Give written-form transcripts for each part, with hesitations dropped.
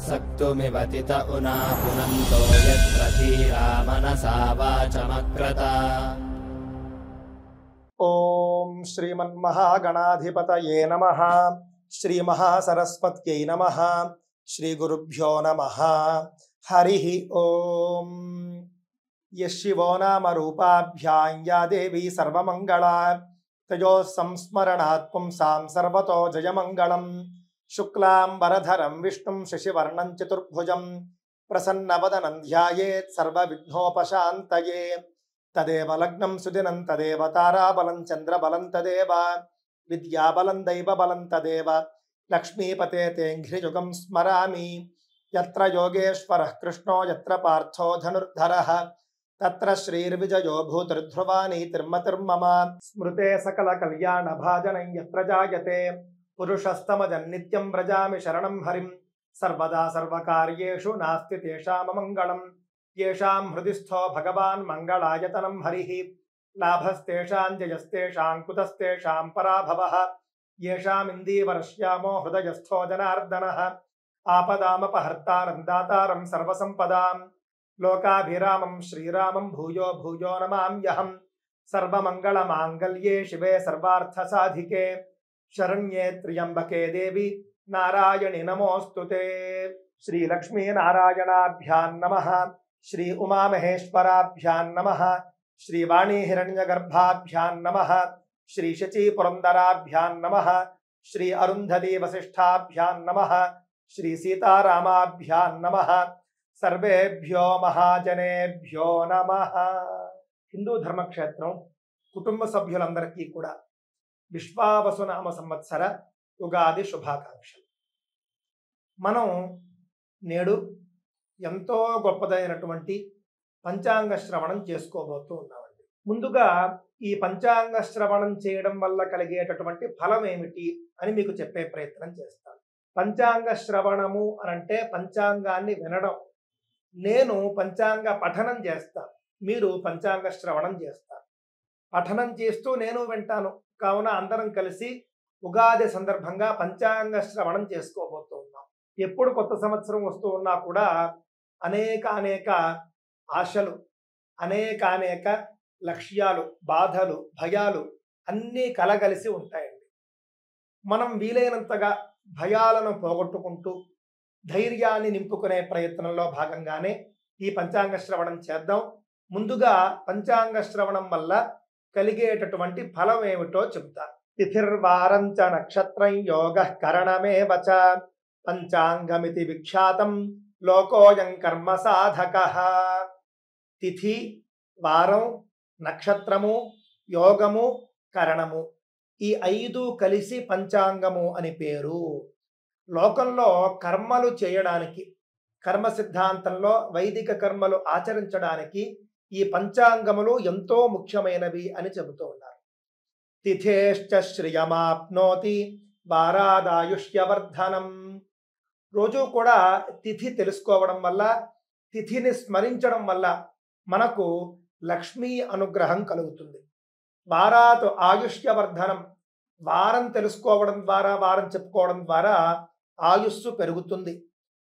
सक्तुमिवतित उना पुनन्तो यत्र धीरा मनसा वाचमक्रत। ओम श्रीमन्महागणाधिपतये नमः। श्री महासरस्वत्यै नमः। श्री गुरुभ्यो नमः। हरिः ओम। यशिवो नाम रूपाभ्यां या देवी सर्वमंगला तयो संस्मरणात् पुंसां सर्वतो जयमंगलम्। शुक्लांबरधरं विष्णुं शशिवर्णं चतुर्भुजं प्रसन्नवदनं ध्यायेत् सर्वविघ्नोपशान्तये। तदेव लग्नं सुदिनं तदेव ताराबलं चन्द्रबलं तदेव विद्याबलं दैवबलं तदेव लक्ष्मीपते तेऽङ्घ्रियुगं स्मरामि। यत्र योगेश्वरः कृष्णो यत्र पार्थो धनुर्धरः तत्र श्रीर्विजयो भूतिर्ध्रुवानीतिर्मतिर्मम। स्मृते सकलकल्याणभाजनं यत्र जायते पुरुषस्तमजन्नित्यं व्रजामि शरणं हरिं। सर्वदा सर्वकार्येषु नास्ति तेषाममङ्गलम्। येषां हृदि स्थो भगवान् मङ्गलायतनं हरिः। लाभस्तेषां जयस्तेषां कुतस्तेषां पराभवः। येषामिन्दीवरश्यामो हृदयस्थो जनार्दनः। आपदामपहर्तारं दातारं सर्वसम्पदां लोकाभिरामं श्रीरामं भूयो भूयो नमाम्यहम्। सर्वमङ्गलमाङ्गल्ये शिवे सर्वार्थसाधिके शरण्ये त्र्यम्बके देवी नारायणि नमोऽस्तुते। श्रीलक्ष्मीनारायणाभ्यां नमः। श्री उमामहेश्वराभ्यां नमः। श्री वाणी हिरण्यगर्भाभ्यां नमः। श्री शची पुरंदराभ्यां नमः। श्री अरुंधती वसिष्ठाभ्यां नमः। श्री सीतारामाभ्यां नमः। सर्वेभ्यो महाजनेभ्यो नमः। हिंदू धर्मक्षेत्रं कुटुंब सभ्युలందరికీ కూడా విశ్వావసునామ సంవత్సర ఉగాది శుభాకాంక్షలు। మనం నేడు ఎంతో గొప్పదైనటువంటి పంచాంగ శ్రవణం చేసుకోబోతూ ఉన్నామండి। ముందుగా ఈ పంచాంగ శ్రవణం చేయడం వల్ల కలిగేటటువంటి ఫలం ఏమిటి అని మీకు చెప్పే ప్రయత్నం చేస్తాను। పంచాంగ శ్రవణము అనంటే పంచాంగాన్ని వినడం। నేను పంచాంగ పఠనం చేస్తాను, మీరు పంచాంగ శ్రవణం చేస్తారు। పఠనం చేస్తూ నేను వింటాను, కావున అందరం కలిసి ఉగాది సందర్భంగా పంచాంగ శ్రవణం చేసుకోబోతూ ఉన్నాం। ఎప్పుడు కొత్త సంవత్సరం వస్తూ ఉన్నా కూడా అనేక ఆశలు, అనేక లక్ష్యాలు, బాధలు, భయాలు అన్నీ కలగలిసి ఉంటాయండి। మనం వీలైనంతగా భయాలను పోగొట్టుకుంటూ ధైర్యాన్ని నింపుకునే ప్రయత్నంలో భాగంగానే ఈ పంచాంగ శ్రవణం చేద్దాం। ముందుగా పంచాంగ శ్రవణం వల్ల కలిగేటటువంటి ఫలం ఏమిటో చెబుతాను। తిథిర్వారం చ నక్షత్రం యోగః కరణమేవ చ పంచాంగమితి విఖ్యాతం లోకోయం కర్మ సాధకః। తిథి, వారం, నక్షత్రము, యోగము, కరణము ఈ 5 కలిసి పంచాంగము అని పేరు। లోకంలో కర్మలు చేయడానికి, కర్మ సిద్ధాంతంలో వైదిక కర్మలు ఆచరించడానికి ఈ పంచాంగములు ఎంతో ముఖ్యమైనవి అని చెబుతూ ఉన్నారు। తిథేశ్చ శ్రియమాప్నోతి వారాదాయుష్యవర్ధనం। రోజు కూడా తిథి తెలుసుకోవడం వల్ల, తిథిని స్మరించడం వల్ల మనకు లక్ష్మీ అనుగ్రహం కలుగుతుంది। వారాత్ ఆయుష్యవర్ధనం, వారం తెలుసుకోవడం ద్వారా, వారం చెప్పుకోవడం ద్వారా ఆయుస్సు పెరుగుతుంది।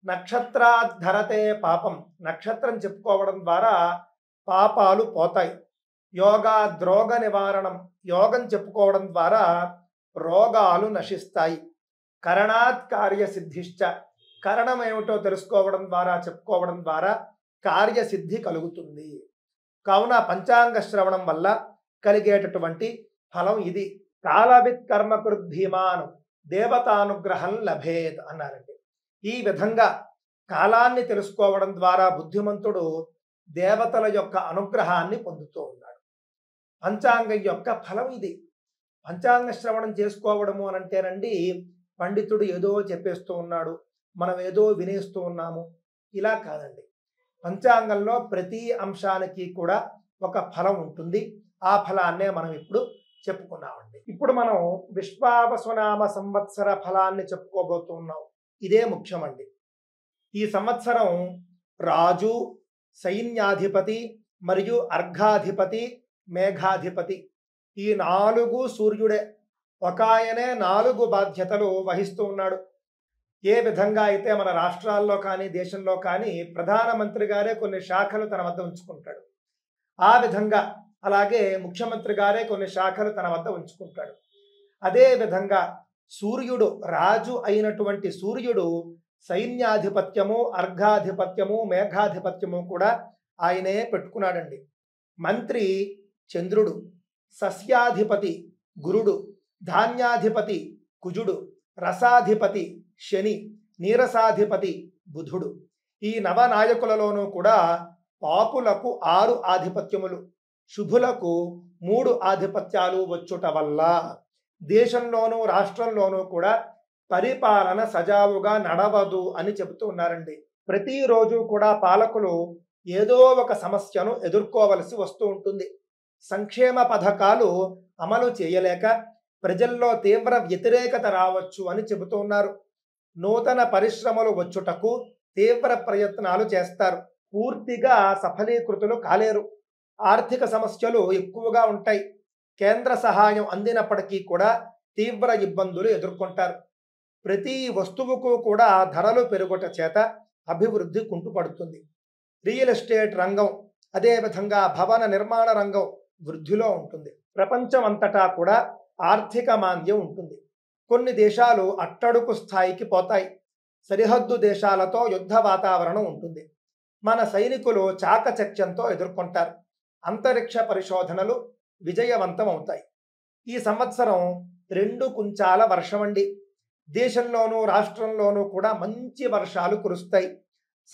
నక్షత్రాద్ధరతే పాపం, నక్షత్రం చెప్పుకోవడం ద్వారా పాపాలు పోతాయి। యోగా ద్రోగ నివారణం, యోగం చెప్పుకోవడం ద్వారా రోగాలు నశిస్తాయి। కరణాత్ కార్యసిద్ధిశ్చ, కరణం ఏమిటో తెలుసుకోవడం ద్వారా, చెప్పుకోవడం ద్వారా కార్యసిద్ధి కలుగుతుంది। కావున పంచాంగ శ్రవణం వల్ల కలిగేటటువంటి ఫలం ఇది। కాలవిత్ కర్మకృద్ధీమాను దేవతానుగ్రహం లభేత్ అన్నారండి। ఈ విధంగా కాలాన్ని తెలుసుకోవడం ద్వారా బుద్ధిమంతుడు దేవతల యొక్క అనుగ్రహాన్ని పొందుతూ ఉన్నాడు। పంచాంగం యొక్క ఫలం ఇది। పంచాంగ శ్రవణం చేసుకోవడము అనంటేనండి, పండితుడు ఏదో చెప్పేస్తూ ఉన్నాడు, మనం ఏదో వినేస్తూ ఉన్నాము, ఇలా కాదండి। పంచాంగంలో ప్రతి అంశానికి కూడా ఒక ఫలం ఉంటుంది। ఆ ఫలాన్నే మనం ఇప్పుడు చెప్పుకున్నామండి। ఇప్పుడు మనం విశ్వావసునామ సంవత్సర ఫలాన్ని చెప్పుకోబోతున్నాం। ఇదే ముఖ్యమండి। ఈ సంవత్సరం రాజు, సైన్యాధిపతి మరియు అర్ఘాధిపతి, మేఘాధిపతి ఈ 4 సూర్యుడే। ఒక ఆయనే 4 బాధ్యతలు వహిస్తూ ఉన్నాడు। ఏ విధంగా అయితే మన రాష్ట్రాల్లో కానీ దేశంలో కానీ ప్రధానమంత్రి గారే కొన్ని శాఖలు తన వద్ద ఉంచుకుంటాడు, ఆ విధంగా అలాగే ముఖ్యమంత్రి గారే కొన్ని శాఖలు తన వద్ద ఉంచుకుంటాడు. అదే విధంగా సూర్యుడు, రాజు అయినటువంటి సూర్యుడు సైన్యాధిపత్యము, అర్ఘాధిపత్యము, మేఘాధిపత్యము కూడా ఆయనే పెట్టుకున్నాడండి. మంత్రి చంద్రుడు, సస్యాధిపతి గురుడు, ధాన్యాధిపతి కుజుడు, రసాధిపతి శని, నీరసాధిపతి బుధుడు. ఈ నవనాయకులలోనూ కూడా పాపులకు 6 ఆధిపత్యములు, శుభులకు 3 ఆధిపత్యాలు వచ్చుట వల్ల దేశంలోనూ రాష్ట్రంలోనూ కూడా పరిపాలన సజావుగా నడవదు అని చెబుతూ ఉన్నారండి. ప్రతిరోజు కూడా పాలకులు ఏదో ఒక సమస్యను ఎదుర్కోవలసి వస్తూ ఉంటుంది. సంక్షేమ పథకాలు అమలు చేయలేక ప్రజల్లో తీవ్ర వ్యతిరేకత రావచ్చు అని చెబుతూ ఉన్నారు. నూతన పరిశ్రమలు వచ్చుటకు తీవ్ర ప్రయత్నాలు చేస్తారు, పూర్తిగా సఫలీకృతులు కాలేరు. ఆర్థిక సమస్యలు ఎక్కువగా ఉంటాయి. కేంద్ర సహాయం అందినప్పటికీ కూడా తీవ్ర ఇబ్బందులు ఎదుర్కొంటారు. ప్రతి వస్తువుకు కూడా ధరలు పెరుగుట చేత అభివృద్ధి కుంటుపడుతుంది. రియల్ ఎస్టేట్ రంగం, అదేవిధంగా భవన నిర్మాణ రంగం వృద్ధిలో ఉంటుంది. ప్రపంచం అంతటా కూడా ఆర్థిక మాంద్యం ఉంటుంది. కొన్ని దేశాలు అట్టడుగు స్థాయికి పోతాయి. సరిహద్దు దేశాలతో యుద్ధ వాతావరణం ఉంటుంది. మన సైనికులు చాకచక్యంతో ఎదుర్కొంటారు. అంతరిక్ష పరిశోధనలు విజయవంతం అవుతాయి. ఈ సంవత్సరం 2 కుంచాల వర్షమండి. దేశంలోనూ రాష్ట్రంలోనూ కూడా మంచి వర్షాలు కురుస్తాయి.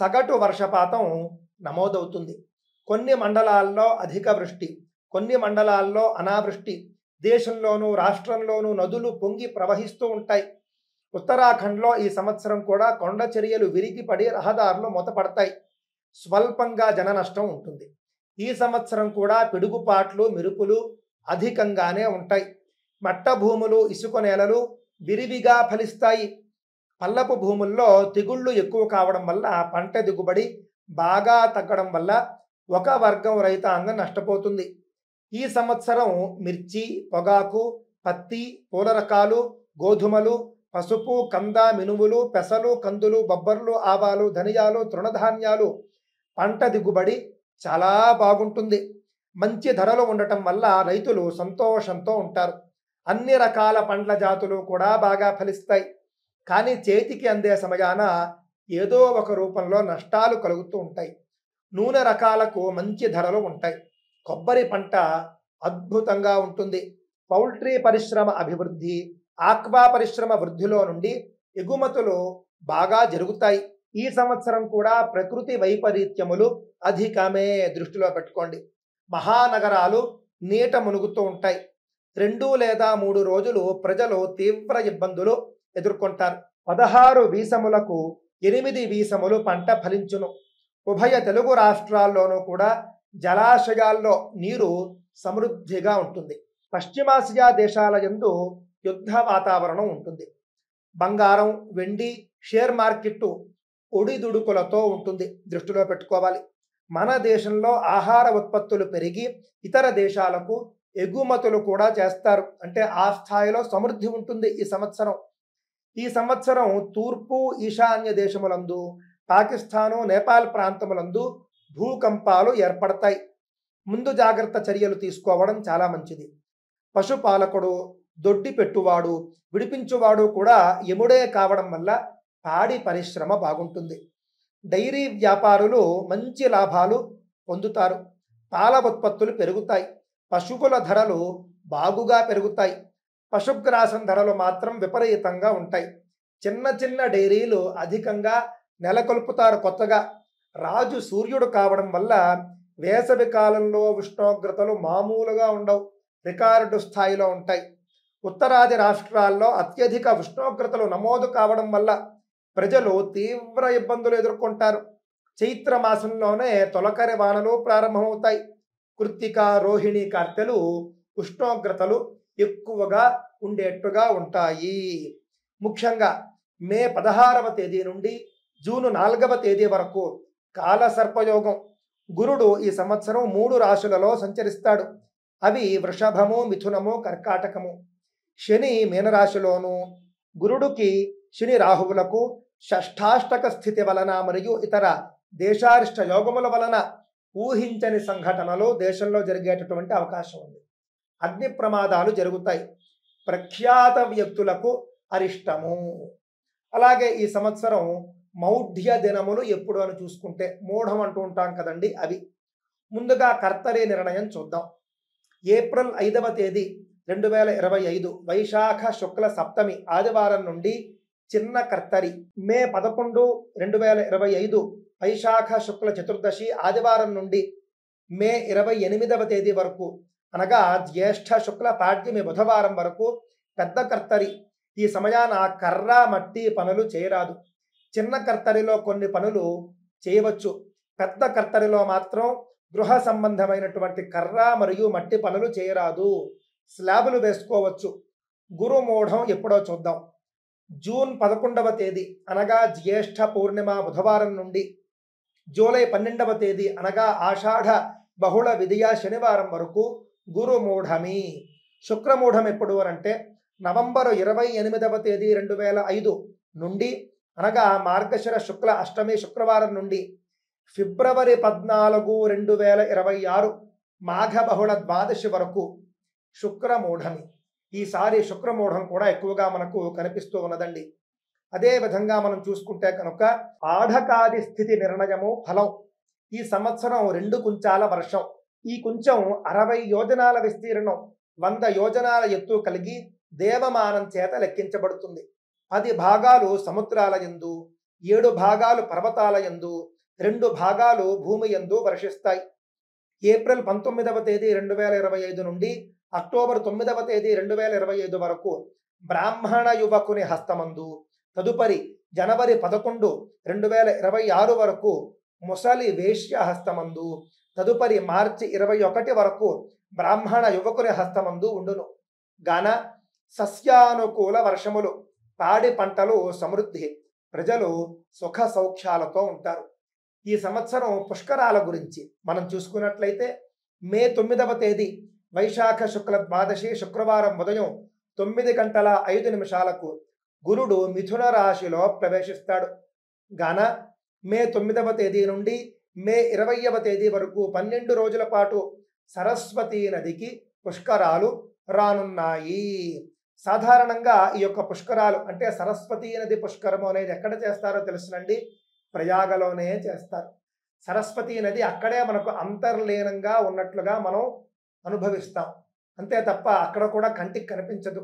సగటు వర్షపాతం నమోదవుతుంది. కొన్ని మండలాల్లో అధిక వృష్టి, కొన్ని మండలాల్లో అనావృష్టి. దేశంలోనూ రాష్ట్రంలోనూ నదులు పొంగి ప్రవహిస్తూ ఉంటాయి. ఉత్తరాఖండ్లో ఈ సంవత్సరం కూడా కొండ చర్యలు విరిగిపడి రహదారులు మూతపడతాయి. స్వల్పంగా జన నష్టం ఉంటుంది. ఈ సంవత్సరం కూడా పిడుగుపాట్లు, మెరుపులు అధికంగానే ఉంటాయి. మట్ట భూములు, ఇసుక నేలలు విరివిగా ఫలిస్తాయి. పల్లపు భూముల్లో తెగుళ్ళు ఎక్కువ కావడం వల్ల పంట దిగుబడి బాగా తగ్గడం వల్ల ఒక వర్గం రైతాంగం నష్టపోతుంది. ఈ సంవత్సరం మిర్చి, పొగాకు, పత్తి, పూల రకాలు, గోధుమలు, పసుపు, కంద, మినుములు, పెసలు, కందులు, బొబ్బర్లు, ఆవాలు, ధనియాలు, తృణధాన్యాలు పంట దిగుబడి చాలా బాగుంటుంది. మంచి ధరలు ఉండటం వల్ల రైతులు సంతోషంతో ఉంటారు. అన్ని రకాల పండ్ల జాతులు కూడా బాగా ఫలిస్తాయి. కానీ చేతికి అందే సమయాన ఏదో ఒక రూపంలో నష్టాలు కలుగుతూ ఉంటాయి. నూనె రకాలకు మంచి ధరలు ఉంటాయి. కొబ్బరి పంట అద్భుతంగా ఉంటుంది. పౌల్ట్రీ పరిశ్రమ అభివృద్ధి, ఆక్వా పరిశ్రమ వృద్ధిలో నుండి ఎగుమతులు బాగా జరుగుతాయి. ఈ సంవత్సరం కూడా ప్రకృతి వైపరీత్యములు అధికమే, దృష్టిలో పెట్టుకోండి. మహానగరాలు నీట మునుగుతూ ఉంటాయి. 2 లేదా 3 రోజులు ప్రజలు తీవ్ర ఇబ్బందులు ఎదుర్కొంటారు. 16 వీసములకు 8 వీసములు పంట ఫలించును. ఉభయ తెలుగు రాష్ట్రాల్లోనూ కూడా జలాశయాల్లో నీరు సమృద్ధిగా ఉంటుంది. పశ్చిమాసియా దేశాల యందు యుద్ధ వాతావరణం ఉంటుంది. బంగారం, వెండి, షేర్ మార్కెట్టు ఒడిదుడుకులతో ఉంటుంది, దృష్టిలో పెట్టుకోవాలి. మన దేశంలో ఆహార ఉత్పత్తులు పెరిగి ఇతర దేశాలకు ఎగుమతులు కూడా చేస్తారు. అంటే ఆ స్థాయిలో సమృద్ధి ఉంటుంది ఈ సంవత్సరం. ఈ సంవత్సరం తూర్పు ఈశాన్య దేశములందు, పాకిస్తాను, నేపాల్ ప్రాంతములందు భూకంపాలు ఏర్పడతాయి. ముందు జాగ్రత్త చర్యలు తీసుకోవడం చాలా మంచిది. పశుపాలకుడు, దొడ్డి పెట్టువాడు, విడిపించువాడు కూడా యముడే కావడం వల్ల పాడి పరిశ్రమ బాగుంటుంది. డైరీ వ్యాపారులు మంచి లాభాలు పొందుతారు. పాల ఉత్పత్తులు పెరుగుతాయి. పశువుల ధరలు బాగుగా పెరుగుతాయి. పశుగ్రాసం ధరలు మాత్రం విపరీతంగా ఉంటాయి. చిన్న చిన్న డైరీలు అధికంగా నెలకొల్పుతారు కొత్తగా. రాజు సూర్యుడు కావడం వల్ల వేసవి కాలంలో ఉష్ణోగ్రతలు మామూలుగా ఉండవు, రికార్డు స్థాయిలో ఉంటాయి. ఉత్తరాది రాష్ట్రాల్లో అత్యధిక ఉష్ణోగ్రతలు నమోదు కావడం వల్ల ప్రజలు తీవ్ర ఇబ్బందులు ఎదుర్కొంటారు. చైత్ర మాసంలోనే తొలకరి వానలు ప్రారంభమవుతాయి. కృత్తిక, రోహిణి, కార్తెలు ఉష్ణోగ్రతలు ఎక్కువగా ఉండేట్టుగా ఉంటాయి. ముఖ్యంగా మే 16వ తేదీ నుండి జూన్ 4వ తేదీ వరకు కాలసర్పయోగం. గురుడు ఈ సంవత్సరం 3 రాశులలో సంచరిస్తాడు. అవి వృషభము, మిథునము, కర్కాటకము. శని మీనరాశిలోను, గురుడికి శని రాహువులకు షష్ఠాష్టక స్థితి వలన మరియు ఇతర దేశారిష్ట యోగముల వలన ఊహించని సంఘటనలు దేశంలో జరిగేటటువంటి అవకాశం ఉంది. అగ్ని ప్రమాదాలు జరుగుతాయి. ప్రఖ్యాత వ్యక్తులకు అరిష్టము. అలాగే ఈ సంవత్సరం మౌఢ్య దినములు ఎప్పుడు అని చూసుకుంటే మూఢం అంటూ ఉంటాం కదండి, అవి. ముందుగా కర్తరి నిర్ణయం చూద్దాం. ఏప్రిల్ 5వ తేదీ 2025 వైశాఖ శుక్ల సప్తమి ఆదివారం నుండి చిన్న కర్తరి, మే 11, 2025 వైశాఖ శుక్ల చతుర్దశి ఆదివారం నుండి మే 28వ తేదీ వరకు అనగా జ్యేష్ఠ శుక్ల పాడ్యమి బుధవారం వరకు పెద్ద కర్తరి. ఈ సమయాన కర్ర మట్టి పనులు చేయరాదు. చిన్న కర్తరిలో కొన్ని పనులు చేయవచ్చు. పెద్ద కర్తరిలో మాత్రం గృహ సంబంధమైనటువంటి కర్ర మరియు మట్టి పనులు చేయరాదు. స్లాబులు వేసుకోవచ్చు. గురుమూఢం ఎప్పుడో చూద్దాం. జూన్ 11వ తేదీ అనగా జ్యేష్ఠ పూర్ణిమ బుధవారం నుండి జూలై 12వ తేదీ అనగా ఆషాఢ బహుళ విధియ శనివారం వరకు గురుమూఢమి. శుక్రమూఢం ఎప్పుడు అంటే నవంబర్ 28వ తేదీ 2005 నుండి అనగా మార్గశిర శుక్ల అష్టమి శుక్రవారం నుండి ఫిబ్రవరి 14, 2026 మాఘ బహుళ ద్వాదశి వరకు శుక్రమూఢమి. ఈసారి శుక్రమూఢం కూడా ఎక్కువగా మనకు కనిపిస్తూ ఉన్నదండి. అదే విధంగా మనం చూసుకుంటే కనుక ఆఢకాది స్థితి నిర్ణయము ఫలం. ఈ సంవత్సరం 2 కుంచాల వర్షం. ఈ కుంచం 60 యోజనాల విస్తీర్ణం, 100 యోజనాల ఎత్తు కలిగి దేవమానం చేత లెక్కించబడుతుంది. 10 భాగాలు సముద్రాల యందు, 7 భాగాలు పర్వతాల యందు, 2 భాగాలు భూమి యందు వర్షిస్తాయి. ఏప్రిల్ 19వ తేదీ 2025 నుండి అక్టోబర్ 9వ తేదీ 2025 వరకు బ్రాహ్మణ యువకుని హస్తమందు, తదుపరి జనవరి 11, 2026 వరకు ముసలి వేశ్య హస్తమందు, తదుపరి మార్చి 21 వరకు బ్రాహ్మణ యువకుని హస్తమందు ఉండును. గాన సస్యానుకూల వర్షములు, పాడి పంటలు సమృద్ధి, ప్రజలు సుఖ సౌఖ్యాలతో ఉంటారు. ఈ సంవత్సరం పుష్కరాల గురించి మనం చూసుకున్నట్లయితే మే 9వ తేదీ వైశాఖ శుక్ల ద్వాదశి శుక్రవారం ఉదయం 9:05 గురుడు మిథున రాశిలో ప్రవేశిస్తాడు. గాన మే 9వ తేదీ నుండి మే 20వ తేదీ వరకు 12 రోజుల పాటు సరస్వతీ నదికి పుష్కరాలు రానున్నాయి. సాధారణంగా ఈ యొక్క పుష్కరాలు అంటే సరస్వతీ నది పుష్కరము అనేది ఎక్కడ చేస్తారో తెలుసునండి, ప్రయాగలోనే చేస్తారు. సరస్వతీ నది అక్కడే మనకు అంతర్లీనంగా ఉన్నట్లుగా మనం అనుభవిస్తాం. అంతే తప్ప అక్కడ కూడా కంటికి కనిపించదు.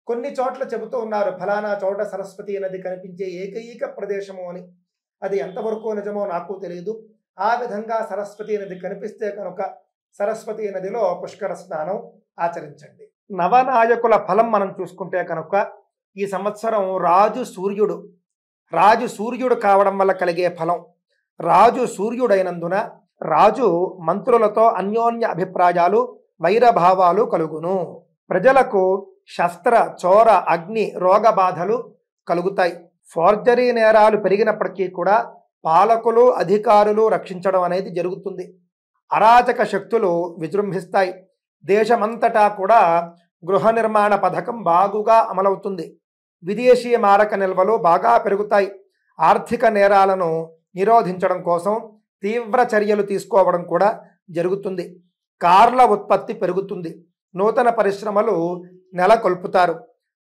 కొన్ని చోట్ల చెబుతూ ఉన్నారు ఫలానా చోట సరస్వతీ నది కనిపించే ఏకైక ప్రదేశము అని. అది ఎంతవరకు నిజమో నాకు తెలియదు. ఆ విధంగా సరస్వతీ నది కనిపిస్తే కనుక సరస్వతీ నదిలో పుష్కర స్నానం ఆచరించండి. నవనాయకుల ఫలం మనం చూసుకుంటే కనుక ఈ సంవత్సరం రాజు సూర్యుడు కావడం వల్ల కలిగే ఫలం. రాజు సూర్యుడైనందున రాజు మంత్రులతో అన్యోన్య అభిప్రాయాలు, వైరభావాలు కలుగును. ప్రజలకు శస్త్ర, చోర, అగ్ని, రోగ బాధలు కలుగుతాయి. ఫోర్జరీ నేరాలు పెరిగినప్పటికీ కూడా పాలకులు, అధికారులు రక్షించడం అనేది జరుగుతుంది. అరాచక శక్తులు విజృంభిస్తాయి. దేశమంతటా కూడా గృహ నిర్మాణ పథకం బాగుగా అమలవుతుంది. విదేశీ మారక నిల్వలు బాగా పెరుగుతాయి. ఆర్థిక నేరాలను నిరోధించడం కోసం తీవ్ర చర్యలు తీసుకోవడం కూడా జరుగుతుంది. కార్ల ఉత్పత్తి పెరుగుతుంది. నూతన పరిశ్రమలు నెలకొల్పుతారు.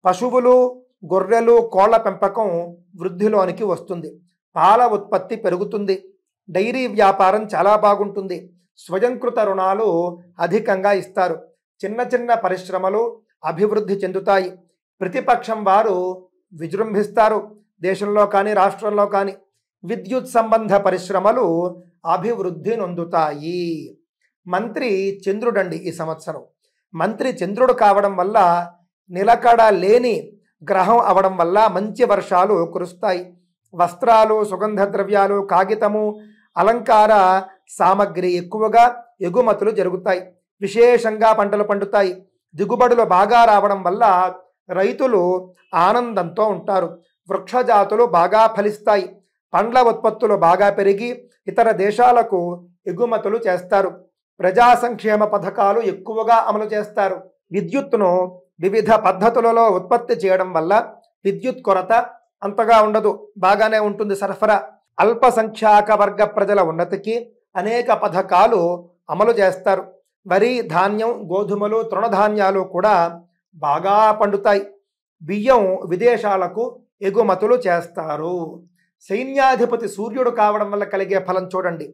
పశువులు, గొర్రెలు, కోళ్ల పెంపకం వృద్ధిలోనికి వస్తుంది. పాల ఉత్పత్తి పెరుగుతుంది. డైరీ వ్యాపారం చాలా బాగుంటుంది. స్వయంకృత రుణాలు అధికంగా ఇస్తారు. చిన్న చిన్న పరిశ్రమలు అభివృద్ధి చెందుతాయి. ప్రతిపక్షం వారు విజృంభిస్తారు. దేశంలో కానీ రాష్ట్రంలో కానీ విద్యుత్ సంబంధ పరిశ్రమలు అభివృద్ధి నొందుతాయి. మంత్రి చంద్రుడండి ఈ సంవత్సరం. మంత్రి చంద్రుడు కావడం వల్ల నిలకడ లేని గ్రహం అవడం వల్ల మంచి వర్షాలు కురుస్తాయి. వస్త్రాలు, సుగంధ ద్రవ్యాలు, కాగితము, అలంకార సామగ్రి ఎక్కువగా ఎగుమతులు జరుగుతాయి. విశేషంగా పంటలు పండుతాయి. దిగుబడులు బాగా రావడం వల్ల రైతులు ఆనందంతో ఉంటారు. వృక్షజాతులు బాగా ఫలిస్తాయి. పండ్ల ఉత్పత్తులు బాగా పెరిగి ఇతర దేశాలకు ఎగుమతులు చేస్తారు. ప్రజా సంక్షేమ పథకాలు ఎక్కువగా అమలు చేస్తారు. విద్యుత్తును వివిధ పద్ధతులలో ఉత్పత్తి చేయడం వల్ల విద్యుత్ కొరత అంతగా ఉండదు, బాగానే ఉంటుంది సరఫరా. అల్పసంఖ్యాక వర్గ ప్రజల ఉన్నతికి అనేక పథకాలు అమలు చేస్తారు. వరి, ధాన్యం, గోధుమలు, తృణధాన్యాలు కూడా బాగా పండుతాయి. బియ్యం విదేశాలకు ఎగుమతులు చేస్తారు. సైన్యాధిపతి సూర్యుడు కావడం వల్ల కలిగే ఫలం చూడండి.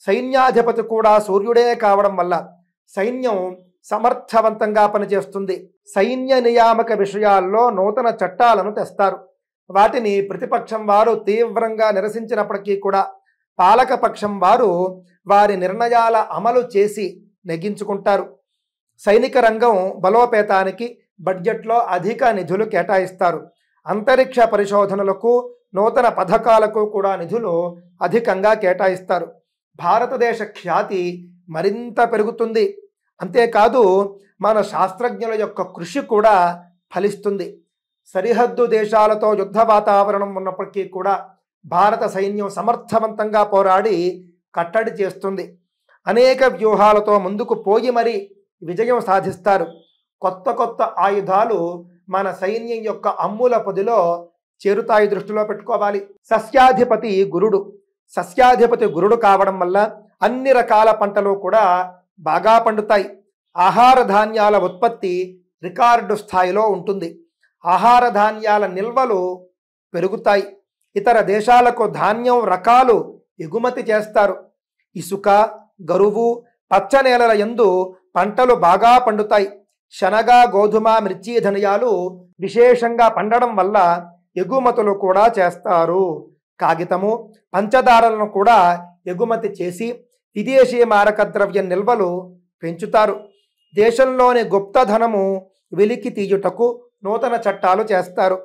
సైన్యాధిపతి కూడా సూర్యుడే కావడం వల్ల సైన్యం సమర్థవంతంగా పనిచేస్తుంది. సైన్య నియామక విషయాల్లో నూతన చట్టాలను తెస్తారు. వాటిని ప్రతిపక్షం వారు తీవ్రంగా నిరసించినప్పటికీ కూడా పాలకపక్షం వారు వారి నిర్ణయాల అమలు చేసి నెగ్గించుకుంటారు. సైనిక రంగం బలోపేతానికి బడ్జెట్లో అధిక నిధులు కేటాయిస్తారు. అంతరిక్ష పరిశోధనలకు, నూతన పథకాలకు కూడా నిధులు అధికంగా కేటాయిస్తారు. భారతదేశ ఖ్యాతి మరింత పెరుగుతుంది. అంతేకాదు మన శాస్త్రజ్ఞుల యొక్క కృషి కూడా ఫలిస్తుంది. సరిహద్దు దేశాలతో యుద్ధ వాతావరణం ఉన్నప్పటికీ కూడా భారత సైన్యం సమర్థవంతంగా పోరాడి కట్టడి చేస్తుంది. అనేక వ్యూహాలతో ముందుకు పోయి మరీ విజయం సాధిస్తారు. కొత్త కొత్త ఆయుధాలు మన సైన్యం యొక్క అమ్ముల పొదిలో చేరుతాయి, దృష్టిలో పెట్టుకోవాలి. సస్యాధిపతి గురుడు. సస్యాధిపతి గురుడు కావడం వల్ల అన్ని రకాల పంటలు కూడా బాగా పండుతాయి. ఆహార ధాన్యాల ఉత్పత్తి రికార్డు స్థాయిలో ఉంటుంది. ఆహార ధాన్యాల నిల్వలు పెరుగుతాయి. ఇతర దేశాలకు ధాన్యం రకాలు ఎగుమతి చేస్తారు. ఇసుక, గరువు, పచ్చ నేలల యందు పంటలు బాగా పండుతాయి. శనగ, గోధుమ, మిర్చి, ధనియాలు విశేషంగా పండడం వల్ల ఎగుమతులు కూడా చేస్తారు. కాగితము, పంచదారలను కూడా ఎగుమతి చేసి విదేశీ మారక ద్రవ్య నిల్వలు పెంచుతారు. దేశంలోని గుప్తధనము వెలికి తీయుటకు నూతన చట్టాలు చేస్తారు.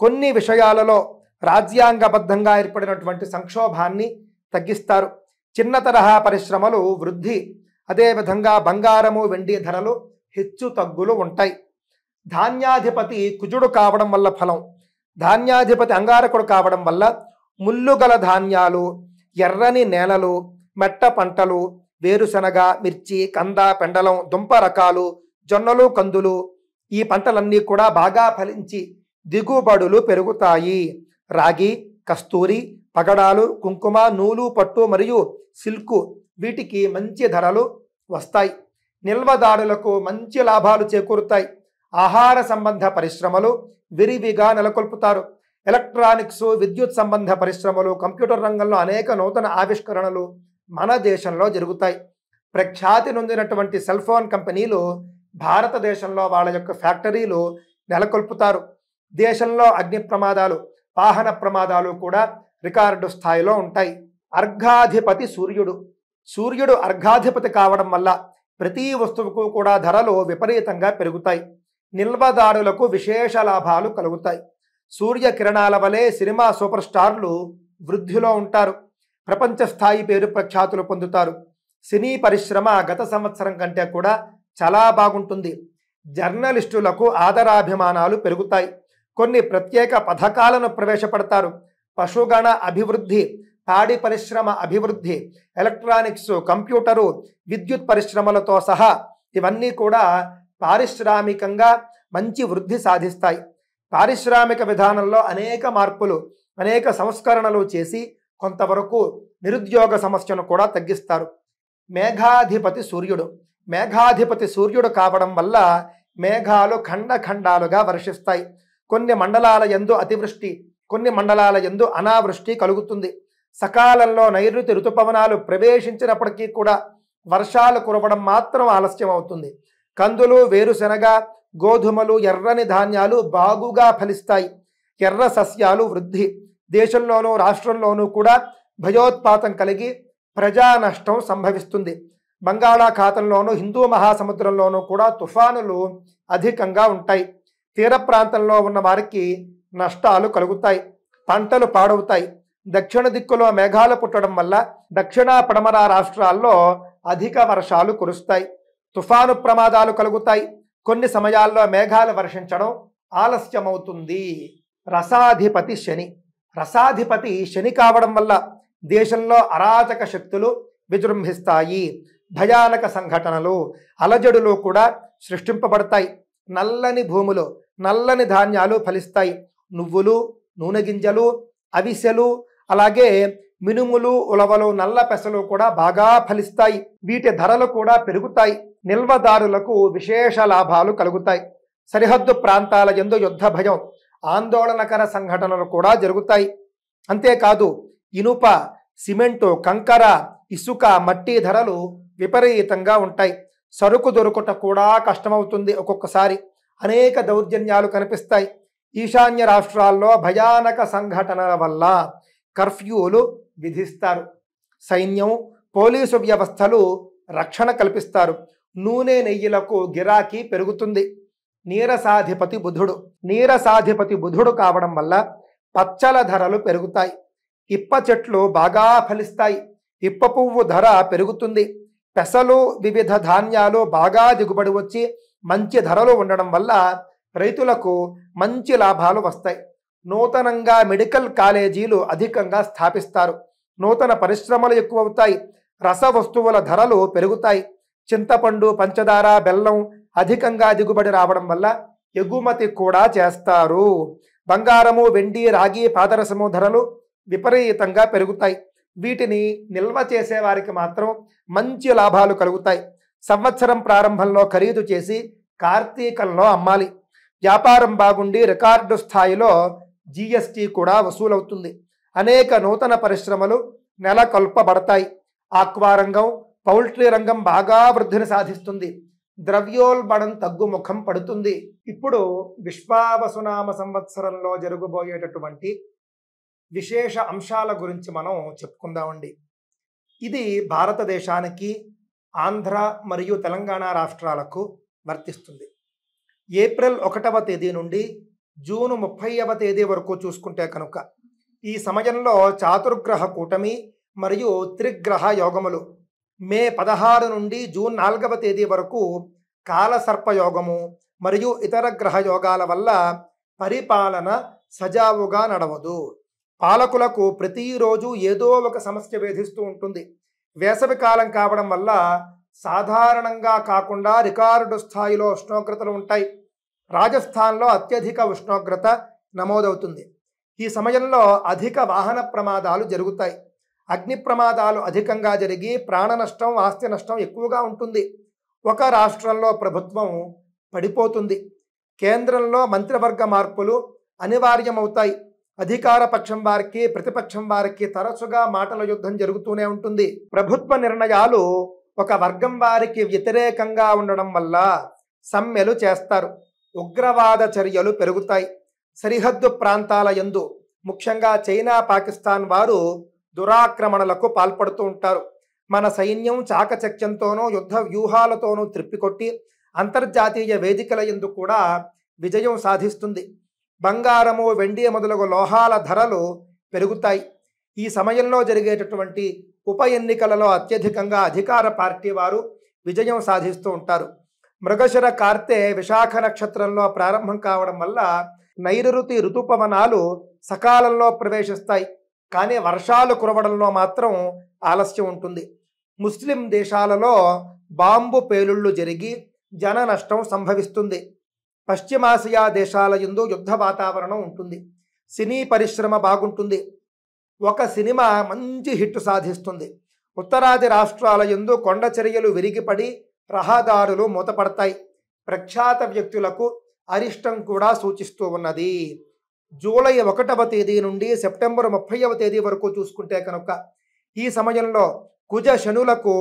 కొన్ని విషయాలలో రాజ్యాంగబద్ధంగా ఏర్పడినటువంటి సంక్షోభాన్ని తగ్గిస్తారు. చిన్న తరహా పరిశ్రమలు వృద్ధి, అదేవిధంగా బంగారము, వెండి ధరలు హెచ్చు తగ్గులు ఉంటాయి. ధాన్యాధిపతి కుజుడు కావడం వల్ల ఫలం. ధాన్యాధిపతి అంగారకుడు కావడం వల్ల ముల్లుగల ధాన్యాలు, ఎర్రని నేలలు, మెట్ట పంటలు, వేరుశనగ, మిర్చి, కంద, పెండలం, దుంప రకాలు, జొన్నలు, కందులు, ఈ పంటలన్నీ కూడా బాగా ఫలించి దిగుబడులు పెరుగుతాయి. రాగి, కస్తూరి, పగడాలు, కుంకుమ, నూలు, పట్టు మరియు సిల్కు వీటికి మంచి ధరలు వస్తాయి. నిల్వదారులకు మంచి లాభాలు చేకూరుతాయి. ఆహార సంబంధ పరిశ్రమలు విరివిగా నెలకొల్పుతారు. ఎలక్ట్రానిక్స్, విద్యుత్ సంబంధ పరిశ్రమలు, కంప్యూటర్ రంగంలో అనేక నూతన ఆవిష్కరణలు మన దేశంలో జరుగుతాయి. ప్రఖ్యాతి నొందినటువంటి సెల్ ఫోన్ కంపెనీలు భారతదేశంలో వాళ్ళ యొక్క ఫ్యాక్టరీలు నెలకొల్పుతారు. దేశంలో అగ్ని ప్రమాదాలు, వాహన ప్రమాదాలు కూడా రికార్డు స్థాయిలో ఉంటాయి. అర్ఘాధిపతి సూర్యుడు. సూర్యుడు అర్ఘాధిపతి కావడం వల్ల ప్రతి వస్తువుకు కూడా ధరలు విపరీతంగా పెరుగుతాయి. నిల్వదారులకు విశేష లాభాలు కలుగుతాయి. సూర్య కిరణాల వలె సినిమా సూపర్ స్టార్లు వృద్ధిలో ఉంటారు. ప్రపంచ స్థాయి పేరు ప్రఖ్యాతులు పొందుతారు. సినీ పరిశ్రమ గత సంవత్సరం కంటే కూడా చాలా బాగుంటుంది. జర్నలిస్టులకు ఆదరాభిమానాలు పెరుగుతాయి. కొన్ని ప్రత్యేక పథకాలను ప్రవేశపెడతారు. పశుగణ అభివృద్ధి, పాడి పరిశ్రమ అభివృద్ధి, ఎలక్ట్రానిక్స్, కంప్యూటరు, విద్యుత్ పరిశ్రమలతో సహా ఇవన్నీ కూడా పారిశ్రామికంగా మంచి వృద్ధి సాధిస్తాయి. పారిశ్రామిక విధానంలో అనేక మార్పులు, అనేక సంస్కరణలు చేసి కొంతవరకు నిరుద్యోగ సమస్యను కూడా తగ్గిస్తారు. మేఘాధిపతి సూర్యుడు. మేఘాధిపతి సూర్యుడు కావడం వల్ల మేఘాలు ఖండఖండాలుగా వర్షిస్తాయి. కొన్ని మండలాల యందు అతివృష్టి, కొన్ని మండలాల యందు అనావృష్టి కలుగుతుంది. సకాలంలో నైరుతి ఋతుపవనాలు ప్రవేశించినప్పటికీ కూడా వర్షాలు కురవడం మాత్రం ఆలస్యం అవుతుంది. కందులు, వేరుశనగ, గోధుమలు, ఎర్రని ధాన్యాలు బాగుగా ఫలిస్తాయి. ఎర్ర సస్యాలు వృద్ధి. దేశంలోనూ రాష్ట్రంలోనూ కూడా భయోత్పాతం కలిగి ప్రజా నష్టం సంభవిస్తుంది. బంగాళాఖాతంలోనూ హిందూ మహాసముద్రంలోనూ కూడా తుఫానులు అధికంగా ఉంటాయి. తీర ప్రాంతంలో ఉన్న వారికి నష్టాలు కలుగుతాయి. పంటలు పాడవుతాయి. దక్షిణ దిక్కులో మేఘాలు పుట్టడం వల్ల దక్షిణ పడమర రాష్ట్రాల్లో అధిక వర్షాలు కురుస్తాయి. తుఫాను ప్రమాదాలు కలుగుతాయి. కొన్ని సమయాల్లో మేఘాలు వర్షించడం ఆలస్యమవుతుంది. రసాధిపతి శని. రసాధిపతి శని కావడం వల్ల దేశంలో అరాచక శక్తులు విజృంభిస్తాయి. భయానక సంఘటనలు, అలజడులు కూడా సృష్టింపబడతాయి. నల్లని భూములు, నల్లని ధాన్యాలు ఫలిస్తాయి. నువ్వులు, నూనె గింజలు, అవిసెలు, అలాగే మినుములు, ఉలవలు, నల్ల పెసలు కూడా బాగా ఫలిస్తాయి. వీటి ధరలు కూడా పెరుగుతాయి. నిల్వదారులకు విశేష లాభాలు కలుగుతాయి. సరిహద్దు ప్రాంతాల యందు యుద్ధ భయం, ఆందోళనకర సంఘటనలు కూడా జరుగుతాయి. అంతేకాదు ఇనుప, సిమెంటు, కంకర, ఇసుక, మట్టి ధరలు విపరీతంగా ఉంటాయి. సరుకు దొరుకుట కూడా కష్టమవుతుంది. ఒక్కొక్కసారి అనేక దౌర్జన్యాలు కనిపిస్తాయి. ఈశాన్య రాష్ట్రాల్లో భయానక సంఘటనల వల్ల కర్ఫ్యూలు విధిస్తారు. సైన్యం, పోలీసు వ్యవస్థలు రక్షణ కల్పిస్తారు. నూనె, నెయ్యిలకు గిరాకీ పెరుగుతుంది. నీరసాధిపతి బుధుడు కావడం వల్ల పచ్చల ధరలు పెరుగుతాయి. ఇప్ప చెట్లు బాగా ఫలిస్తాయి. ఇప్ప పువ్వు ధర పెరుగుతుంది. పెసలు, వివిధ ధాన్యాలు బాగా దిగుబడి వచ్చి మంచి ధరలు ఉండడం వల్ల రైతులకు మంచి లాభాలు వస్తాయి. నూతనంగా మెడికల్ కాలేజీలు అధికంగా స్థాపిస్తారు. నూతన పరిశ్రమలు ఎక్కువవుతాయి. రస వస్తువుల ధరలు పెరుగుతాయి. చింతపండు, పంచదార, బెల్లం అధికంగా దిగుబడి రావడం వల్ల ఎగుమతి కూడా చేస్తారు. బంగారము, వెండి, రాగి, పాదరసము ధరలు విపరీతంగా పెరుగుతాయి. వీటిని నిల్వ చేసే వారికి మాత్రం మంచి లాభాలు కలుగుతాయి. సంవత్సరం ప్రారంభంలో ఖరీదు చేసి కార్తీకంలో అమ్మాలి. వ్యాపారం బాగుండి రికార్డు స్థాయిలో జిఎస్టి కూడా వసూలవుతుంది. అనేక నూతన పరిశ్రమలు నెలకొల్పబడతాయి. ఆక్వా రంగం, పౌల్ట్రీ రంగం బాగా వృద్ధిని సాధిస్తుంది. ద్రవ్యోల్బణం తగ్గుముఖం పడుతుంది. ఇప్పుడు విశ్వావసునామ సంవత్సరంలో జరగబోయేటటువంటి విశేష అంశాల గురించి మనం చెప్పుకుందామండి. ఇది భారతదేశానికి, ఆంధ్ర మరియు తెలంగాణ రాష్ట్రాలకు వర్తిస్తుంది. ఏప్రిల్ 1వ తేదీ నుండి జూన్ 30వ తేదీ వరకు చూసుకుంటే కనుక ఈ సమయంలో చాతుర్గ్రహ కూటమి మరియు త్రిగ్రహ యోగములు, మే 16 నుండి జూన్ 4వ తేదీ వరకు కాలసర్ప యోగము మరియు ఇతర గ్రహ యోగాల వల్ల పరిపాలన సజావుగా నడవదు. పాలకులకు ప్రతిరోజు ఏదో ఒక సమస్య వేధిస్తూ ఉంటుంది. వేసవి కాలం కావడం వల్ల సాధారణంగా కాకుండా రికార్డు స్థాయిలో ఉష్ణోగ్రతలు ఉంటాయి. రాజస్థాన్లో అత్యధిక ఉష్ణోగ్రత నమోదవుతుంది. ఈ సమయంలో అధిక వాహన ప్రమాదాలు జరుగుతాయి. అగ్ని ప్రమాదాలు అధికంగా జరిగి ప్రాణ నష్టం, ఆస్తి నష్టం ఎక్కువగా ఉంటుంది. ఒక రాష్ట్రంలో ప్రభుత్వం పడిపోతుంది. కేంద్రంలో మంత్రివర్గ మార్పులు అనివార్యమవుతాయి. అధికార పక్షం వారికి, ప్రతిపక్షం వారికి తరచుగా మాటల యుద్ధం జరుగుతూనే ఉంటుంది. ప్రభుత్వ నిర్ణయాలు ఒక వర్గం వారికి వ్యతిరేకంగా ఉండడం వల్ల సమ్మెలు చేస్తారు. ఉగ్రవాద చర్యలు పెరుగుతాయి. సరిహద్దు ప్రాంతాల యందు ముఖ్యంగా చైనా, పాకిస్తాన్ వారు దురాక్రమణలకు పాల్పడుతూ ఉంటారు. మన సైన్యం చాకచక్యంతోనూ యుద్ధ వ్యూహాలతోనూ త్రిప్పికొట్టి అంతర్జాతీయ వేదికల యందు కూడా విజయం సాధిస్తుంది. బంగారము, వెండి మొదలగు లోహాల ధరలు పెరుగుతాయి. ఈ సమయంలో జరిగేటటువంటి ఉప ఎన్నికలలో అత్యధికంగా అధికార పార్టీ వారు విజయం సాధిస్తూ ఉంటారు. మృగశిర, కార్తె, విశాఖ నక్షత్రంలో ప్రారంభం కావడం వల్ల నైరుతి ఋతుపవనాలు సకాలంలో ప్రవేశిస్తాయి. కానీ వర్షాలు కురవడంలో మాత్రం ఆలస్యం ఉంటుంది. ముస్లిం దేశాలలో బాంబు పేలుళ్లు జరిగి జన నష్టం సంభవిస్తుంది. పశ్చిమాసియా దేశాల యందు యుద్ధ వాతావరణం ఉంటుంది. సినీ పరిశ్రమ బాగుంటుంది. ఒక సినిమా మంచి హిట్ సాధిస్తుంది. ఉత్తరాది రాష్ట్రాల యందు కొండ చర్యలు విరిగిపడి రహదారులు మూతపడతాయి. ప్రఖ్యాత వ్యక్తులకు అరిష్టం కూడా సూచిస్తూ ఉన్నది. జూలై 1వ తేదీ నుండి సెప్టెంబర్ 30వ తేదీ వరకు చూసుకుంటే కనుక ఈ సమయంలో కుజ శనులకు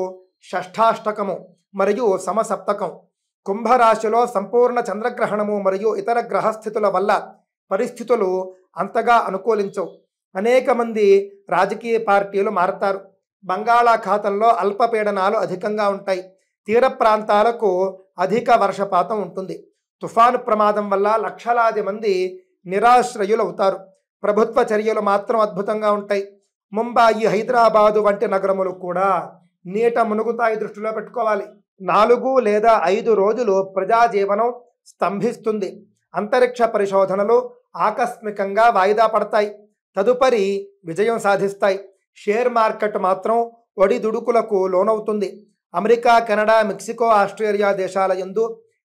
షష్ఠాష్టకము మరియు సమసప్తకం. కుంభరాశిలో సంపూర్ణ చంద్రగ్రహణము మరియు ఇతర గ్రహస్థితుల వల్ల పరిస్థితులు అంతగా అనుకూలించవు. అనేక మంది రాజకీయ పార్టీలు మారతారు. బంగాళాఖాతంలో అల్పపీడనాలు అధికంగా ఉంటాయి. తీర ప్రాంతాలకు అధిక వర్షపాతం ఉంటుంది. తుఫాను ప్రమాదం వల్ల లక్షలాది మంది నిరాశ్రయులు అవుతారు. ప్రభుత్వ చర్యలు మాత్రం అద్భుతంగా ఉంటాయి. ముంబాయి, హైదరాబాదు వంటి నగరములు కూడా నీట మునుగుతాయి. దృష్టిలో పెట్టుకోవాలి. 4 లేదా 5 రోజులు ప్రజాజీవనం స్తంభిస్తుంది. అంతరిక్ష పరిశోధనలు ఆకస్మికంగా వాయిదా పడతాయి. తదుపరి విజయం సాధిస్తాయి. షేర్ మార్కెట్ మాత్రం ఒడిదుడుకులకు లోనవుతుంది. అమెరికా, కెనడా, మెక్సికో, ఆస్ట్రేలియా దేశాల యందు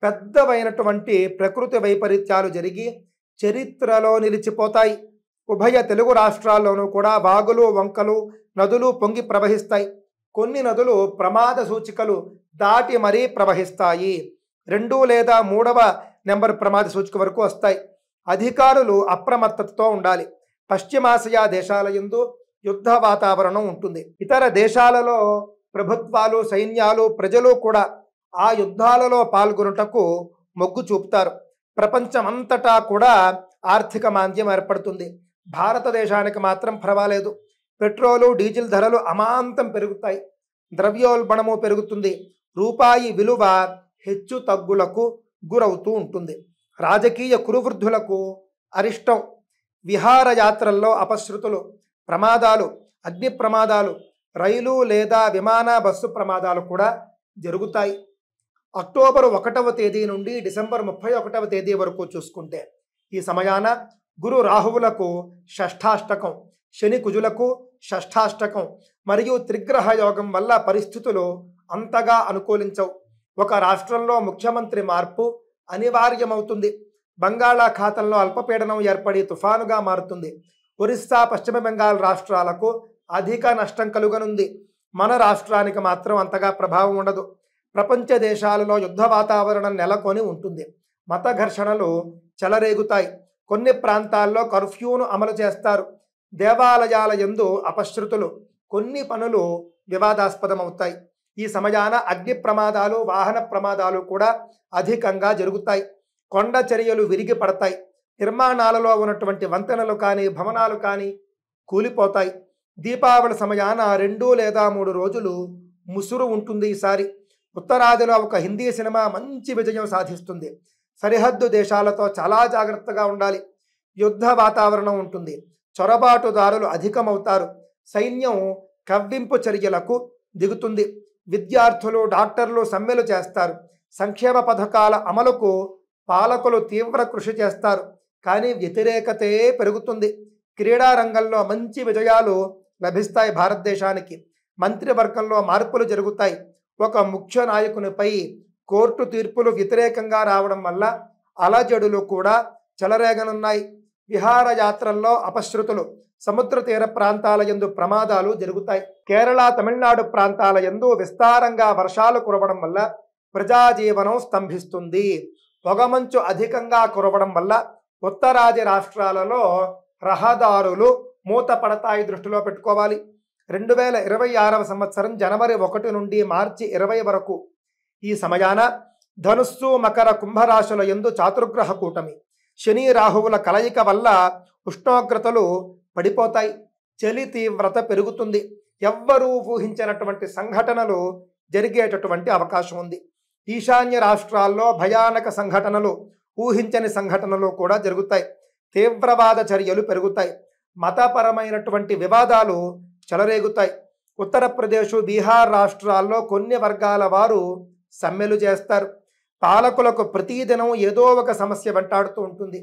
పెద్దవైనటువంటి ప్రకృతి వైపరీత్యాలు జరిగి చరిత్రలో నిలిచిపోతాయి. ఉభయ తెలుగు రాష్ట్రాల్లోనూ కూడా వాగులు వంకలు నదులు పొంగి ప్రవహిస్తాయి. కొన్ని నదులు ప్రమాద సూచికలు దాటి మరీ ప్రవహిస్తాయి. 2 లేదా 3వ నెంబర్ ప్రమాద సూచిక వరకు వస్తాయి. అధికారులు అప్రమత్తతతో ఉండాలి. పశ్చిమాసియా దేశాల యందు యుద్ధ వాతావరణం ఉంటుంది. ఇతర దేశాలలో ప్రభుత్వాలు, సైన్యాలు, ప్రజలు కూడా ఆ యుద్ధాలలో పాల్గొనుటకు మొగ్గు చూపుతారు. ప్రపంచమంతటా కూడా ఆర్థిక మాంద్యం ఏర్పడుతుంది. భారతదేశానికి మాత్రం పర్వాలేదు. పెట్రోలు, డీజిల్ ధరలు అమాంతం పెరుగుతాయి. ద్రవ్యోల్బణము పెరుగుతుంది. రూపాయి విలువ హెచ్చు తగ్గులకు గురవుతూ ఉంటుంది. రాజకీయ కురువృద్ధులకు అరిష్టం. విహారయాత్రల్లో అపశృతులు, ప్రమాదాలు, అగ్ని ప్రమాదాలు, రైలు లేదా విమాన బస్సు ప్రమాదాలు కూడా జరుగుతాయి. అక్టోబర్ 1వ తేదీ నుండి డిసెంబర్ 31వ తేదీ వరకు చూసుకుంటే ఈ సమయాన గురు రాహువులకు షష్ఠాష్టకం, శని కుజులకు షష్ఠాష్టకం మరియు త్రిగ్రహ యోగం వల్ల పరిస్థితులు అంతగా అనుకూలించవు. ఒక రాష్ట్రంలో ముఖ్యమంత్రి మార్పు అనివార్యమవుతుంది. బంగాళాఖాతంలో అల్పపీడనం ఏర్పడి తుఫానుగా మారుతుంది. ఒరిస్సా, పశ్చిమ బెంగాల్ రాష్ట్రాలకు అధిక నష్టం కలుగనుంది. మన రాష్ట్రానికి మాత్రం అంతగా ప్రభావం ఉండదు. ప్రపంచ దేశాలలో యుద్ధ వాతావరణం నెలకొని ఉంటుంది. మత ఘర్షణలు చెలరేగుతాయి. కొన్ని ప్రాంతాల్లో కర్ఫ్యూను అమలు చేస్తారు. దేవాలయాల యందు అపశృతులు, కొన్ని పనులు వివాదాస్పదమవుతాయి. ఈ సమయాన అగ్ని ప్రమాదాలు, వాహన ప్రమాదాలు కూడా అధికంగా జరుగుతాయి. కొండ చర్యలు విరిగి పడతాయి. నిర్మాణాలలో ఉన్నటువంటి వంతెనలు కానీ, భవనాలు కానీ కూలిపోతాయి. దీపావళి సమయాన 2 లేదా 3 రోజులు ముసురు ఉంటుంది. ఈసారి ఉత్తరాదిలో ఒక హిందీ సినిమా మంచి విజయం సాధిస్తుంది. సరిహద్దు దేశాలతో చాలా జాగ్రత్తగా ఉండాలి. యుద్ధ వాతావరణం ఉంటుంది. చొరబాటుదారులు అధికమవుతారు. సైన్యం కవ్వింపు చర్యలకు దిగుతుంది. విద్యార్థులు, డాక్టర్లు సమ్మెలు చేస్తారు. సంక్షేమ పథకాల అమలుకు పాలకులు తీవ్ర కృషి చేస్తారు. కానీ వ్యతిరేకతే పెరుగుతుంది. క్రీడా రంగంలో మంచి విజయాలు లభిస్తాయి భారతదేశానికి. మంత్రివర్గంలో మార్పులు జరుగుతాయి. ఒక ముఖ్య నాయకునిపై కోర్టు తీర్పులు వ్యతిరేకంగా రావడం వల్ల అలజడులు కూడా చెలరేగనున్నాయి. విహారయాత్రల్లో అపశృతులు, సముద్ర తీర ప్రాంతాల యందు ప్రమాదాలు జరుగుతాయి. కేరళ, తమిళనాడు ప్రాంతాల యందు విస్తారంగా వర్షాలు కురవడం వల్ల ప్రజాజీవనం స్తంభిస్తుంది. పొగమంచు అధికంగా కురవడం వల్ల ఉత్తరాది రాష్ట్రాలలో రహదారులు మూతపడతాయి. దృష్టిలో పెట్టుకోవాలి. 2026వ సంవత్సరం జనవరి 1 నుండి మార్చి 20 వరకు ఈ సమయాన ధనుస్సు, మకర, కుంభరాశుల యందు చాతుర్గ్రహ కూటమి, శని రాహువుల కలయిక వల్ల ఉష్ణోగ్రతలు పడిపోతాయి. చలి తీవ్రత పెరుగుతుంది. ఎవ్వరూ ఊహించినటువంటి సంఘటనలు జరిగేటటువంటి అవకాశం ఉంది. ఈశాన్య రాష్ట్రాల్లో భయానక సంఘటనలు, ఊహించని సంఘటనలు కూడా జరుగుతాయి. తీవ్రవాద చర్యలు పెరుగుతాయి. మతపరమైనటువంటి వివాదాలు చెలరేగుతాయి. ఉత్తరప్రదేశ్, బీహార్ రాష్ట్రాల్లో కొన్ని వర్గాల వారు సమ్మెలు చేస్తారు. పాలకులకు ప్రతిదినం ఏదో ఒక సమస్య వెంటాడుతూ ఉంటుంది.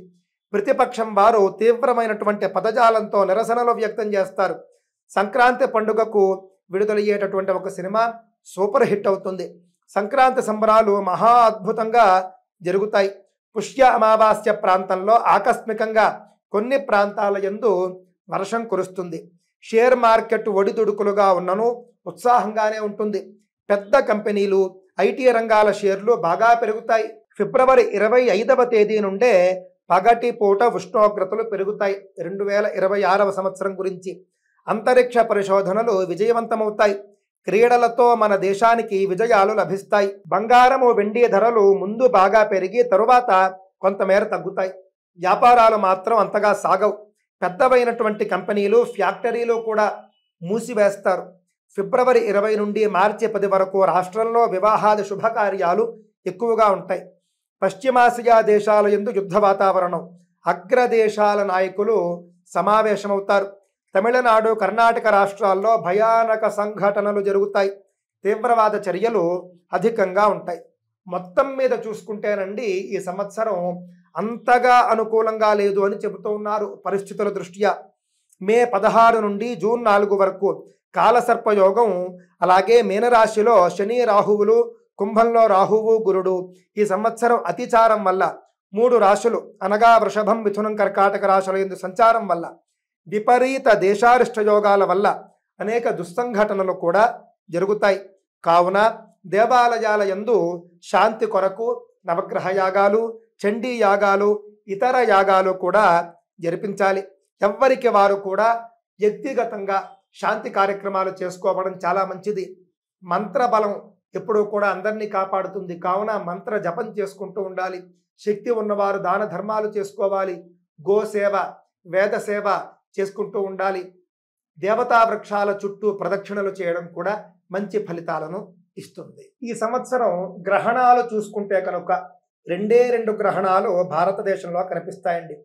ప్రతిపక్షం వారు తీవ్రమైనటువంటి పదజాలంతో నిరసనలు వ్యక్తం చేస్తారు. సంక్రాంతి పండుగకు విడుదలయ్యేటటువంటి ఒక సినిమా సూపర్ హిట్ అవుతుంది. సంక్రాంతి సంబరాలు మహా అద్భుతంగా జరుగుతాయి. పుష్య అమావాస్య ప్రాంతంలో ఆకస్మికంగా కొన్ని ప్రాంతాల యందు వర్షం కురుస్తుంది. షేర్ మార్కెట్ ఒడిదుడుకులుగా ఉన్నను ఉత్సాహంగానే ఉంటుంది. పెద్ద కంపెనీలు, ఐటీ రంగాల షేర్లు బాగా పెరుగుతాయి. ఫిబ్రవరి 25వ తేదీ నుండే పగటి పూట ఉష్ణోగ్రతలు పెరుగుతాయి. 2026వ సంవత్సరం గురించి అంతరిక్ష పరిశోధనలు విజయవంతమవుతాయి. క్రీడలతో మన దేశానికి విజయాలు లభిస్తాయి. బంగారము, వెండి ధరలు ముందు బాగా పెరిగి తరువాత కొంతమేర తగ్గుతాయి. వ్యాపారాలు మాత్రం అంతగా సాగవు. పెద్దవైనటువంటి కంపెనీలు, ఫ్యాక్టరీలు కూడా మూసివేస్తారు. ఫిబ్రవరి 20 నుండి మార్చి 10 వరకు రాష్ట్రంలో వివాహాది శుభకార్యాలు ఎక్కువగా ఉంటాయి. పశ్చిమాసియా దేశాల యందు యుద్ధ వాతావరణం. అగ్రదేశాల నాయకులు సమావేశమవుతారు. తమిళనాడు, కర్ణాటక రాష్ట్రాల్లో భయానక సంఘటనలు జరుగుతాయి. తీవ్రవాద చర్యలు అధికంగా ఉంటాయి. మొత్తం మీద చూసుకుంటేనండి ఈ సంవత్సరం అంతగా అనుకూలంగా లేదు అని చెబుతూ ఉన్నారు పరిస్థితుల దృష్ట్యా. మే 16 నుండి జూన్ 4 వరకు కాలసర్పయోగం, అలాగే మీనరాశిలో శని రాహువులు, కుంభంలో రాహువు గురుడు ఈ సంవత్సరం అతిచారం వల్ల 3 రాశులు అనగా వృషభం, మిథునం, కర్కాటక రాశుల యందు సంచారం వల్ల విపరీత దేశారిష్ట యోగాల వల్ల అనేక దుస్సంఘటనలు కూడా జరుగుతాయి. కావున దేవాలయాల యందు శాంతి కొరకు నవగ్రహ యాగాలు, చండీ యాగాలు, ఇతర యాగాలు కూడా జరిపించాలి. ఎవ్వరికి వారు కూడా వ్యక్తిగతంగా శాంతి కార్యక్రమాలు చేసుకోవడం చాలా మంచిది. మంత్రబలం ఎప్పుడూ కూడా అందరినీ కాపాడుతుంది. కావున మంత్ర జపం చేసుకుంటూ ఉండాలి. శక్తి ఉన్నవారు దాన ధర్మాలు చేసుకోవాలి. గోసేవ, వేద సేవ చేసుకుంటూ ఉండాలి. దేవతా వృక్షాల చుట్టూ ప్రదక్షిణలు చేయడం కూడా మంచి ఫలితాలను ఇస్తుంది. ఈ సంవత్సరం గ్రహణాలు చూసుకుంటే కనుక 2 గ్రహణాలు భారతదేశంలో కనిపిస్తాయండి.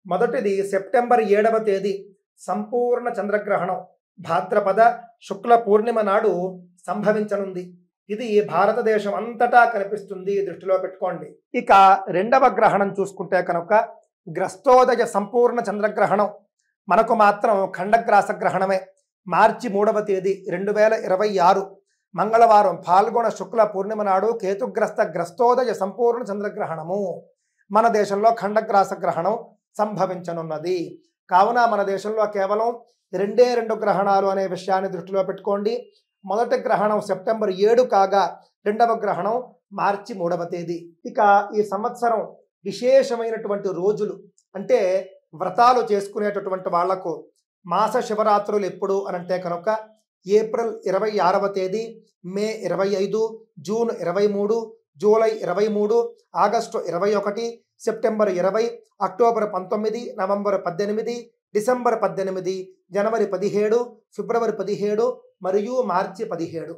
మొదటిది సెప్టెంబర్ 7వ తేదీ సంపూర్ణ చంద్రగ్రహణం భాద్రపద శుక్ల పూర్ణిమ నాడు సంభవించనుంది. ఇది భారతదేశం అంతటా కనిపిస్తుంది, దృష్టిలో పెట్టుకోండి. ఇక 2వ గ్రహణం చూసుకుంటే కనుక గ్రస్తోదయ సంపూర్ణ చంద్రగ్రహణం మనకు మాత్రం ఖండగ్రాస గ్రహణమే. మార్చి 3వ తేదీ 2026 మంగళవారం ఫాల్గుణ శుక్ల పూర్ణిమ నాడు కేతుగ్రస్త గ్రస్తోదయ సంపూర్ణ చంద్రగ్రహణము మన దేశంలో ఖండగ్రాస గ్రహణం సంభవించనున్నది. కావున మన దేశంలో కేవలం 2 గ్రహణాలు అనే విషయాన్ని దృష్టిలో పెట్టుకోండి. మొదటి గ్రహణం సెప్టెంబర్ 7 కాగా 2వ గ్రహణం మార్చి 3వ తేదీ. ఇక ఈ సంవత్సరం విశేషమైనటువంటి రోజులు అంటే వ్రతాలు చేసుకునేటటువంటి వాళ్లకు మాస శివరాత్రులు ఎప్పుడు అనంటే కనుక ఏప్రిల్ 26వ తేదీ, మే 25, June 23, July 23, August 21, September 20, October 19, November 18, December 18, జనవరి 17, ఫిబ్రవరి 17 మరియు మార్చి 17.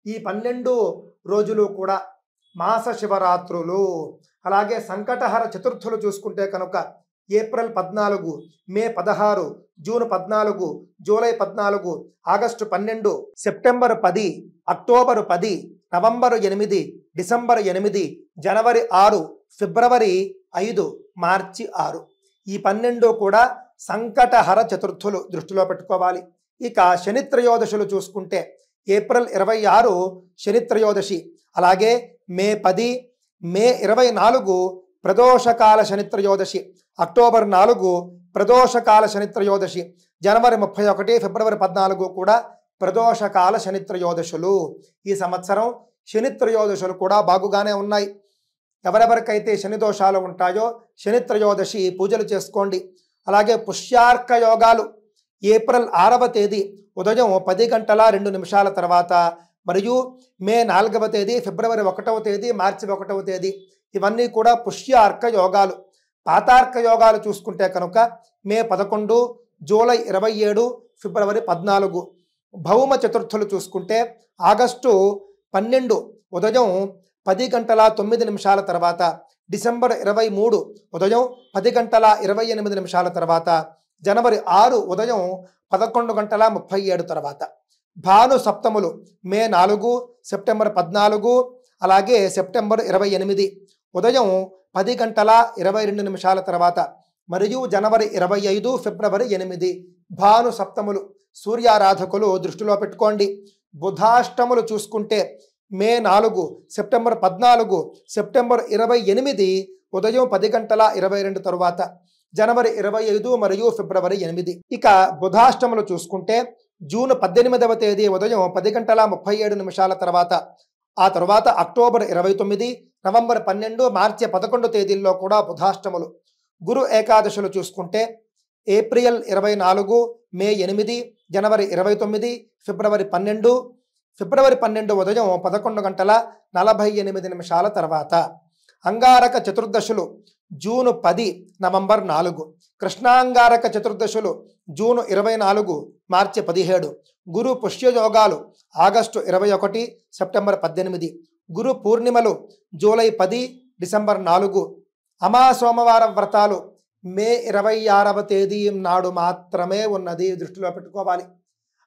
ఈ 12 రోజులు కూడా మాస శివరాత్రులు. అలాగే సంకటహర చతుర్థులు చూసుకుంటే కనుక ఏప్రిల్ 14, మే 16, June 14, July 14, August 12, September 10, October 10, November 8, December 8, జనవరి 6, ఫిబ్రవరి 5, మార్చి 6. ఈ 12 కూడా సంకటహర చతుర్థులు దృష్టిలో పెట్టుకోవాలి. ఇక శని త్రయోదశులు చూసుకుంటే ఏప్రిల్ 26 శని త్రయోదశి, అలాగే మే 10, మే 24 ప్రదోషకాల శని త్రయోదశి, అక్టోబర్ 4 ప్రదోషకాల శని త్రయోదశి, జనవరి 31, ఫిబ్రవరి 14 కూడా ప్రదోషకాల శని త్రయోదశులు. ఈ సంవత్సరం శని త్రయోదశులు కూడా బాగుగానే ఉన్నాయి. ఎవరెవరికైతే శని దోషాలు ఉంటాయో శని త్రయోదశి పూజలు చేసుకోండి. అలాగే పుష్యార్క యోగాలు ఏప్రిల్ 6వ తేదీ ఉదయం 10:02 తర్వాత మరియు మే 4వ తేదీ, ఫిబ్రవరి 1వ తేదీ, మార్చి 1వ తేదీ ఇవన్నీ కూడా పుష్యార్క యోగాలు. పాతార్క యోగాలు చూసుకుంటే కనుక మే 11, జూలై 27, ఫిబ్రవరి 14. భౌమ చతుర్థులు చూసుకుంటే ఆగస్టు 12 ఉదయం 10:09 తర్వాత, డిసెంబర్ 23 ఉదయం 10:28 తర్వాత, జనవరి 6 ఉదయం 11:37 తర్వాత. భాను సప్తములు మే 4, సెప్టెంబర్ 14, అలాగే సెప్టెంబర్ 28 ఉదయం 10:22 తర్వాత మరియు జనవరి 25, ఫిబ్రవరి 8 భాను సప్తములు. సూర్యారాధకులు దృష్టిలో పెట్టుకోండి. బుధాష్టములు చూసుకుంటే మే 4, సెప్టెంబర్ 14, సెప్టెంబర్ 28 ఉదయం 10:22 తరువాత, జనవరి 25 మరియు ఫిబ్రవరి 8. ఇక బుధాష్టములు చూసుకుంటే జూన్ 18వ తేదీ ఉదయం 10:37 తర్వాత, ఆ తర్వాత అక్టోబర్ 29, నవంబర్ 12, మార్చి 11 తేదీల్లో కూడా బుధాష్టములు. గురు ఏకాదశులు చూసుకుంటే ఏప్రిల్ 24, మే 8, జనవరి 29, ఫిబ్రవరి 12, ఫిబ్రవరి 12 ఉదయం 11:48 తర్వాత. అంగారక చతుర్దశులు జూన్ 10, నవంబర్ 4. కృష్ణాంగారక చతుర్దశులు జూన్ 24, మార్చి 17. గురు పుష్యయోగాలు ఆగస్టు 21, సెప్టెంబర్ 18. గురు పూర్ణిమలు జూలై 10, డిసెంబర్ 4. అమా సోమవార వ్రతాలు మే 26వ తేదీ నాడు మాత్రమే ఉన్నది, దృష్టిలో పెట్టుకోవాలి.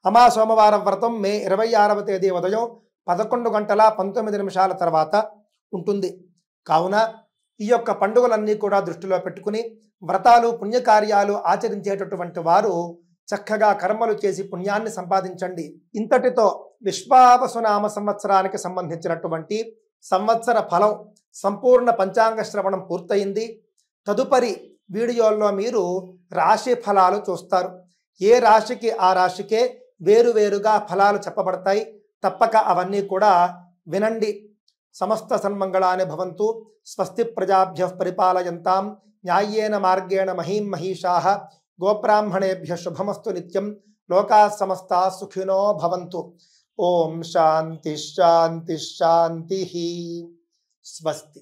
అమా సోమవార వ్రతం మే 26వ తేదీ ఉదయం 11:19 తర్వాత ఉంటుంది. కావున ఈ యొక్క పండుగలన్నీ కూడా దృష్టిలో పెట్టుకుని వ్రతాలు పుణ్యకార్యాలు ఆచరించేటటువంటి వారు చక్కగా కర్మలు చేసి పుణ్యాన్ని సంపాదించండి. ఇంతటితో విశ్వావసునామ సంవత్సరానికి సంబంధించినటువంటి సంవత్సర ఫలం సంపూర్ణ పంచాంగ శ్రవణం పూర్తయింది. తదుపరి వీడియోల్లో మీరు రాశి ఫలాలు చూస్తారు. ఏ రాశికి ఆ రాశికే వేరువేరుగా ఫలాలు చెప్పబడతాయి. తప్పక అవన్నీ కూడా వినండి. సమస్త సన్మంగళాని భవంతు. స్వస్తి ప్రజాభ్యః పరిపాలయంతాం న్యాయేన మార్గేణ మహీం మహీషాః. గోబ్రాహ్మణేభ్యః శుభమస్తు నిత్యం. లోకాః సమస్తాః సుఖినో భవంతు. ఓం శాంతి శాంతి శాంతి. స్వస్తి.